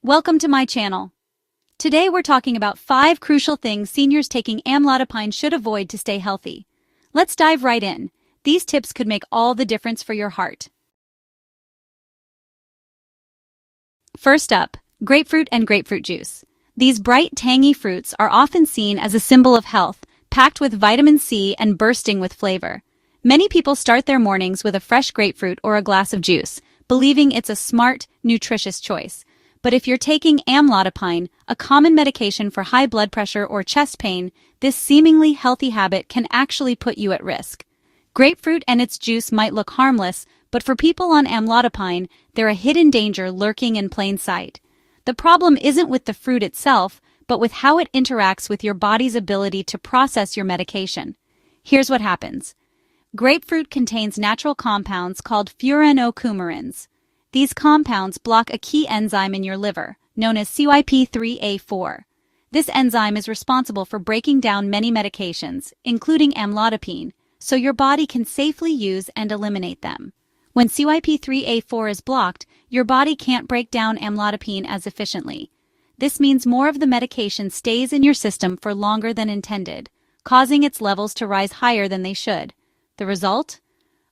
Welcome to my channel. Today we're talking about 5 crucial things seniors taking amlodipine should avoid to stay healthy. Let's dive right in. These tips could make all the difference for your heart. First up, grapefruit and grapefruit juice. These bright, tangy fruits are often seen as a symbol of health, packed with vitamin C and bursting with flavor. Many people start their mornings with a fresh grapefruit or a glass of juice, believing it's a smart, nutritious choice. But if you're taking amlodipine, a common medication for high blood pressure or chest pain, this seemingly healthy habit can actually put you at risk. Grapefruit and its juice might look harmless, but for people on amlodipine, they're a hidden danger lurking in plain sight. The problem isn't with the fruit itself, but with how it interacts with your body's ability to process your medication. Here's what happens. Grapefruit contains natural compounds called furanocoumarins. These compounds block a key enzyme in your liver, known as CYP3A4. This enzyme is responsible for breaking down many medications, including amlodipine, so your body can safely use and eliminate them. When CYP3A4 is blocked, your body can't break down amlodipine as efficiently. This means more of the medication stays in your system for longer than intended, causing its levels to rise higher than they should. The result?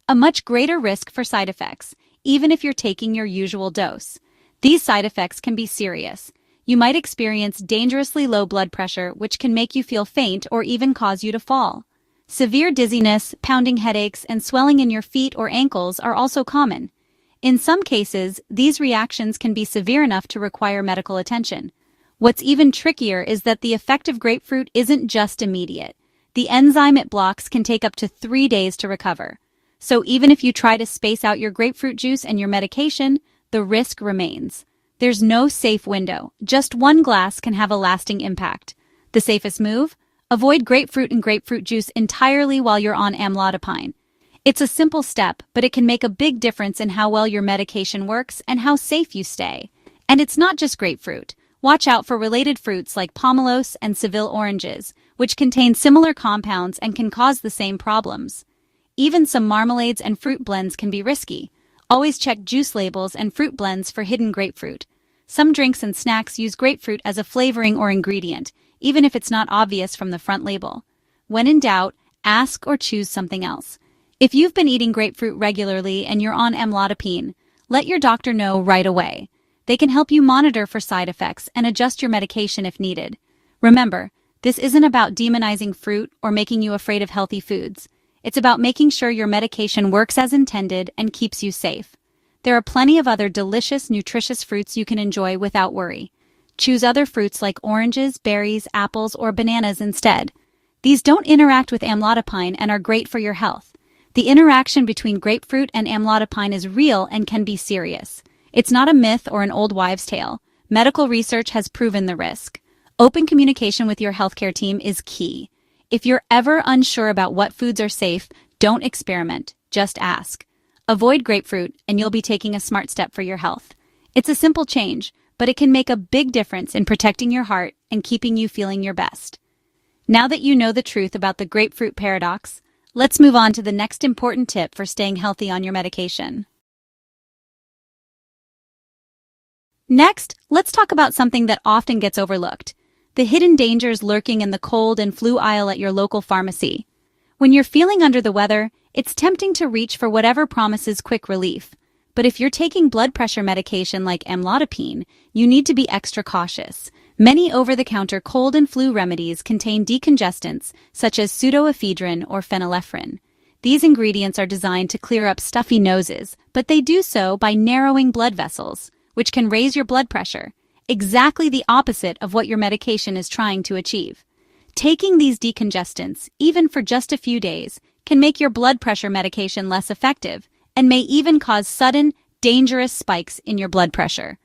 A much greater risk for side effects, even if you're taking your usual dose. These side effects can be serious. You might experience dangerously low blood pressure, which can make you feel faint or even cause you to fall. Severe dizziness, pounding headaches, and swelling in your feet or ankles are also common. In some cases, these reactions can be severe enough to require medical attention. What's even trickier is that the effect of grapefruit isn't just immediate. The enzyme it blocks can take up to 3 days to recover. So even if you try to space out your grapefruit juice and your medication, the risk remains. There's no safe window. Just one glass can have a lasting impact. The safest move? Avoid grapefruit and grapefruit juice entirely while you're on amlodipine. It's a simple step, but it can make a big difference in how well your medication works and how safe you stay. And it's not just grapefruit. Watch out for related fruits like pomelos and Seville oranges, which contain similar compounds and can cause the same problems. Even some marmalades and fruit blends can be risky. Always check juice labels and fruit blends for hidden grapefruit. Some drinks and snacks use grapefruit as a flavoring or ingredient, even if it's not obvious from the front label. When in doubt, ask or choose something else. If you've been eating grapefruit regularly and you're on amlodipine, let your doctor know right away. They can help you monitor for side effects and adjust your medication if needed. Remember, this isn't about demonizing fruit or making you afraid of healthy foods. It's about making sure your medication works as intended and keeps you safe. There are plenty of other delicious, nutritious fruits you can enjoy without worry. Choose other fruits like oranges, berries, apples, or bananas instead. These don't interact with amlodipine and are great for your health. The interaction between grapefruit and amlodipine is real and can be serious. It's not a myth or an old wives' tale. Medical research has proven the risk. Open communication with your healthcare team is key. If you're ever unsure about what foods are safe, don't experiment, just ask. Avoid grapefruit and you'll be taking a smart step for your health. It's a simple change, but it can make a big difference in protecting your heart and keeping you feeling your best. Now that you know the truth about the grapefruit paradox, let's move on to the next important tip for staying healthy on your medication. Next, let's talk about something that often gets overlooked. The hidden dangers lurking in the cold and flu aisle at your local pharmacy. When you're feeling under the weather, it's tempting to reach for whatever promises quick relief. But if you're taking blood pressure medication like amlodipine, you need to be extra cautious. Many over-the-counter cold and flu remedies contain decongestants, such as pseudoephedrine or phenylephrine. These ingredients are designed to clear up stuffy noses, but they do so by narrowing blood vessels, which can raise your blood pressure. Exactly the opposite of what your medication is trying to achieve. Taking these decongestants, even for just a few days, can make your blood pressure medication less effective and may even cause sudden, dangerous spikes in your blood pressure.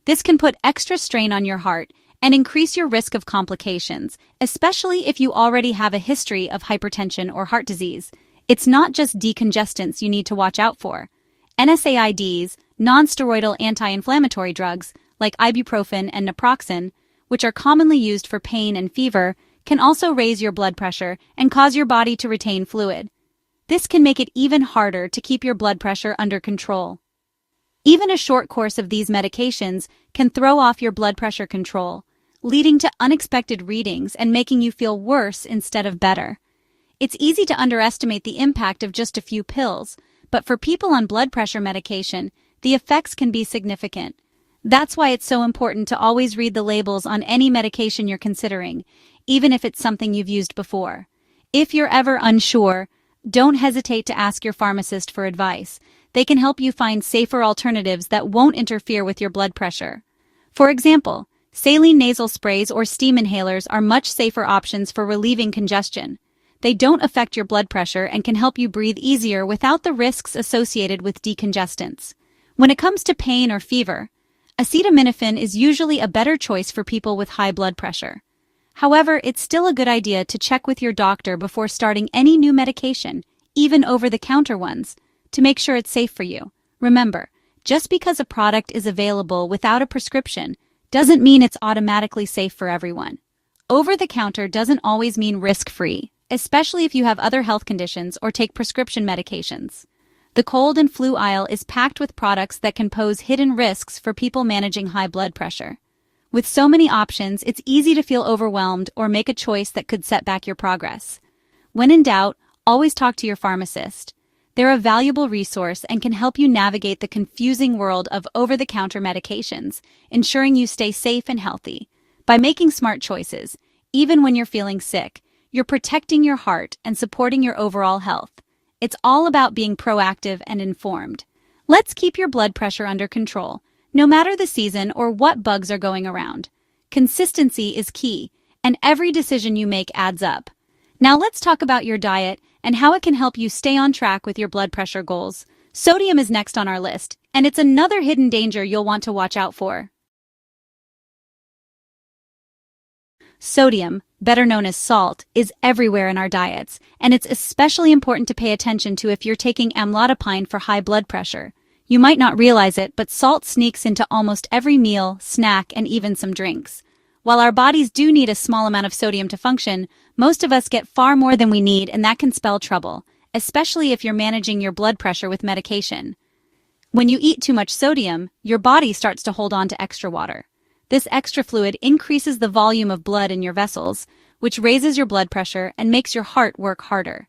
This can put extra strain on your heart and increase your risk of complications, especially if you already have a history of hypertension or heart disease. It's not just decongestants you need to watch out for. NSAIDs, non-steroidal anti-inflammatory drugs, like ibuprofen and naproxen, which are commonly used for pain and fever, can also raise your blood pressure and cause your body to retain fluid. This can make it even harder to keep your blood pressure under control. Even a short course of these medications can throw off your blood pressure control, leading to unexpected readings and making you feel worse instead of better. It's easy to underestimate the impact of just a few pills, but for people on blood pressure medication, the effects can be significant. That's why it's so important to always read the labels on any medication you're considering, even if it's something you've used before. If you're ever unsure, don't hesitate to ask your pharmacist for advice. They can help you find safer alternatives that won't interfere with your blood pressure. For example, saline nasal sprays or steam inhalers are much safer options for relieving congestion. They don't affect your blood pressure and can help you breathe easier without the risks associated with decongestants. When it comes to pain or fever, acetaminophen is usually a better choice for people with high blood pressure. However, it's still a good idea to check with your doctor before starting any new medication, even over-the-counter ones, to make sure it's safe for you. Remember, just because a product is available without a prescription doesn't mean it's automatically safe for everyone. Over-the-counter doesn't always mean risk-free, especially if you have other health conditions or take prescription medications. The cold and flu aisle is packed with products that can pose hidden risks for people managing high blood pressure. With so many options, it's easy to feel overwhelmed or make a choice that could set back your progress. When in doubt, always talk to your pharmacist. They're a valuable resource and can help you navigate the confusing world of over-the-counter medications, ensuring you stay safe and healthy. By making smart choices, even when you're feeling sick, you're protecting your heart and supporting your overall health. It's all about being proactive and informed. Let's keep your blood pressure under control, no matter the season or what bugs are going around. Consistency is key, and every decision you make adds up. Now let's talk about your diet and how it can help you stay on track with your blood pressure goals. Sodium is next on our list, and it's another hidden danger you'll want to watch out for. Sodium, better known as salt, is everywhere in our diets, and it's especially important to pay attention to if you're taking amlodipine for high blood pressure. You might not realize it, but salt sneaks into almost every meal, snack, and even some drinks. While our bodies do need a small amount of sodium to function, most of us get far more than we need, and that can spell trouble, especially if you're managing your blood pressure with medication. When you eat too much sodium, your body starts to hold on to extra water. This extra fluid increases the volume of blood in your vessels, which raises your blood pressure and makes your heart work harder.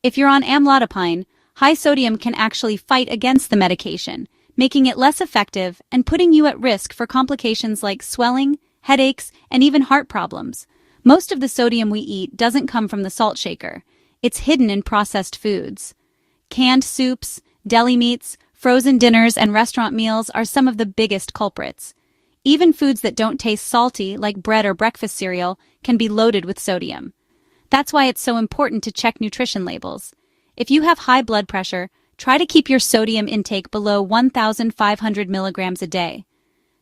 If you're on amlodipine, high sodium can actually fight against the medication, making it less effective and putting you at risk for complications like swelling, headaches, and even heart problems. Most of the sodium we eat doesn't come from the salt shaker. It's hidden in processed foods. Canned soups, deli meats, frozen dinners, and restaurant meals are some of the biggest culprits. Even foods that don't taste salty, like bread or breakfast cereal, can be loaded with sodium. That's why it's so important to check nutrition labels. If you have high blood pressure, try to keep your sodium intake below 1,500 milligrams a day.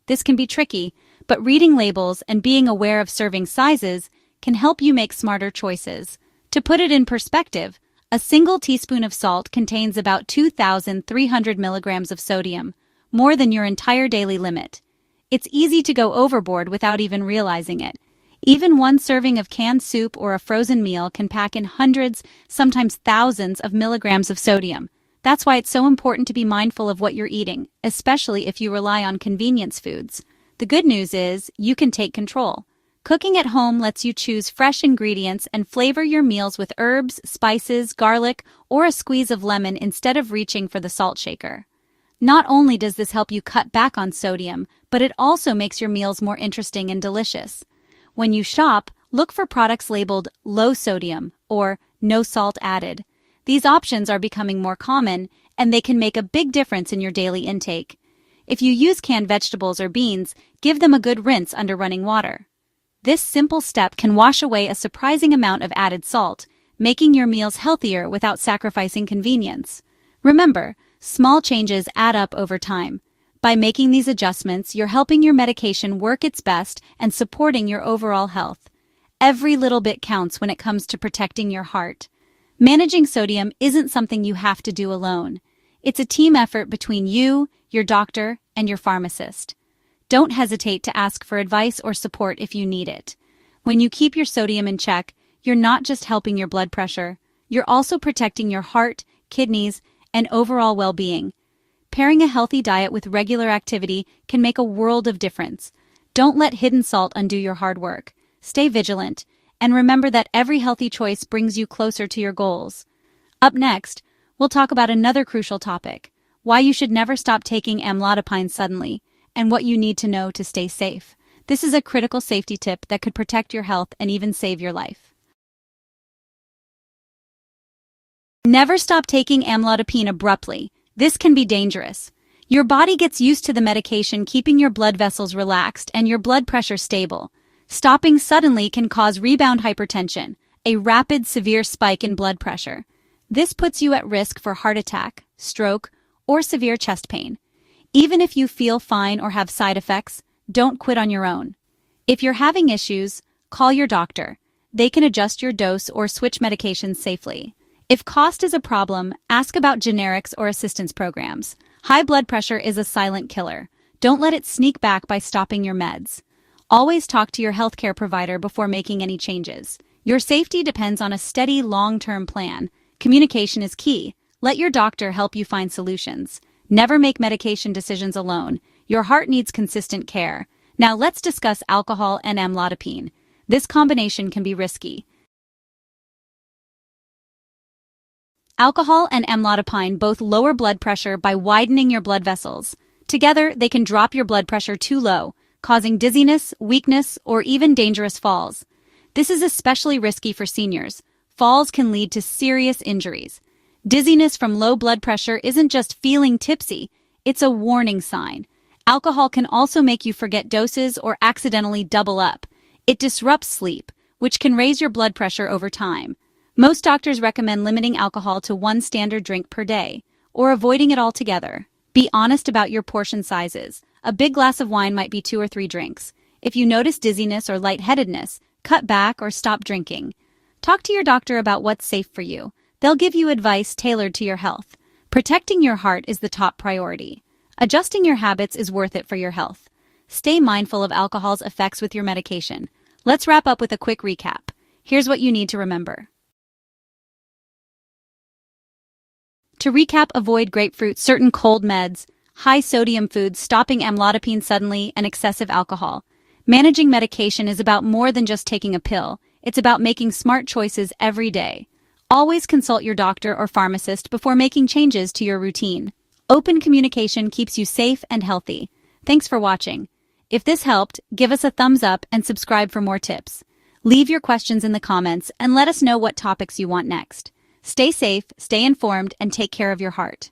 This can be tricky, but reading labels and being aware of serving sizes can help you make smarter choices. To put it in perspective, a single teaspoon of salt contains about 2,300 milligrams of sodium, more than your entire daily limit. It's easy to go overboard without even realizing it. Even one serving of canned soup or a frozen meal can pack in hundreds, sometimes thousands of milligrams of sodium. That's why it's so important to be mindful of what you're eating, especially if you rely on convenience foods. The good news is, you can take control. Cooking at home lets you choose fresh ingredients and flavor your meals with herbs, spices, garlic, or a squeeze of lemon instead of reaching for the salt shaker. Not only does this help you cut back on sodium, but it also makes your meals more interesting and delicious. When you shop, look for products labeled low sodium or no salt added. These options are becoming more common, and they can make a big difference in your daily intake. If you use canned vegetables or beans, give them a good rinse under running water. This simple step can wash away a surprising amount of added salt, making your meals healthier without sacrificing convenience. Remember, small changes add up over time. By making these adjustments, you're helping your medication work its best and supporting your overall health. Every little bit counts when it comes to protecting your heart. Managing sodium isn't something you have to do alone. It's a team effort between you, your doctor, and your pharmacist. Don't hesitate to ask for advice or support if you need it. When you keep your sodium in check, you're not just helping your blood pressure, you're also protecting your heart, kidneys, and overall well-being. Pairing a healthy diet with regular activity can make a world of difference. Don't let hidden salt undo your hard work. Stay vigilant, and remember that every healthy choice brings you closer to your goals. Up next, we'll talk about another crucial topic: why you should never stop taking amlodipine suddenly, and what you need to know to stay safe. This is a critical safety tip that could protect your health and even save your life. Never stop taking amlodipine abruptly. This can be dangerous. Your body gets used to the medication, keeping your blood vessels relaxed and your blood pressure stable. Stopping suddenly can cause rebound hypertension, a rapid, severe spike in blood pressure. This puts you at risk for heart attack, stroke, or severe chest pain. Even if you feel fine or have side effects, don't quit on your own. If you're having issues, call your doctor. They can adjust your dose or switch medications safely. If cost is a problem, ask about generics or assistance programs. High blood pressure is a silent killer. Don't let it sneak back by stopping your meds. Always talk to your healthcare provider before making any changes. Your safety depends on a steady, long-term plan. Communication is key. Let your doctor help you find solutions. Never make medication decisions alone. Your heart needs consistent care. Now let's discuss alcohol and amlodipine. This combination can be risky. Alcohol and amlodipine both lower blood pressure by widening your blood vessels. Together, they can drop your blood pressure too low, causing dizziness, weakness, or even dangerous falls. This is especially risky for seniors. Falls can lead to serious injuries. Dizziness from low blood pressure isn't just feeling tipsy, it's a warning sign. Alcohol can also make you forget doses or accidentally double up. It disrupts sleep, which can raise your blood pressure over time. Most doctors recommend limiting alcohol to one standard drink per day, or avoiding it altogether. Be honest about your portion sizes. A big glass of wine might be 2 or 3 drinks. If you notice dizziness or lightheadedness, cut back or stop drinking. Talk to your doctor about what's safe for you. They'll give you advice tailored to your health. Protecting your heart is the top priority. Adjusting your habits is worth it for your health. Stay mindful of alcohol's effects with your medication. Let's wrap up with a quick recap. Here's what you need to remember. To recap, avoid grapefruit, certain cold meds, high sodium foods, stopping amlodipine suddenly, and excessive alcohol. Managing medication is about more than just taking a pill. It's about making smart choices every day. Always consult your doctor or pharmacist before making changes to your routine. Open communication keeps you safe and healthy. Thanks for watching. If this helped, give us a thumbs up and subscribe for more tips. Leave your questions in the comments and let us know what topics you want next. Stay safe, stay informed, and take care of your heart.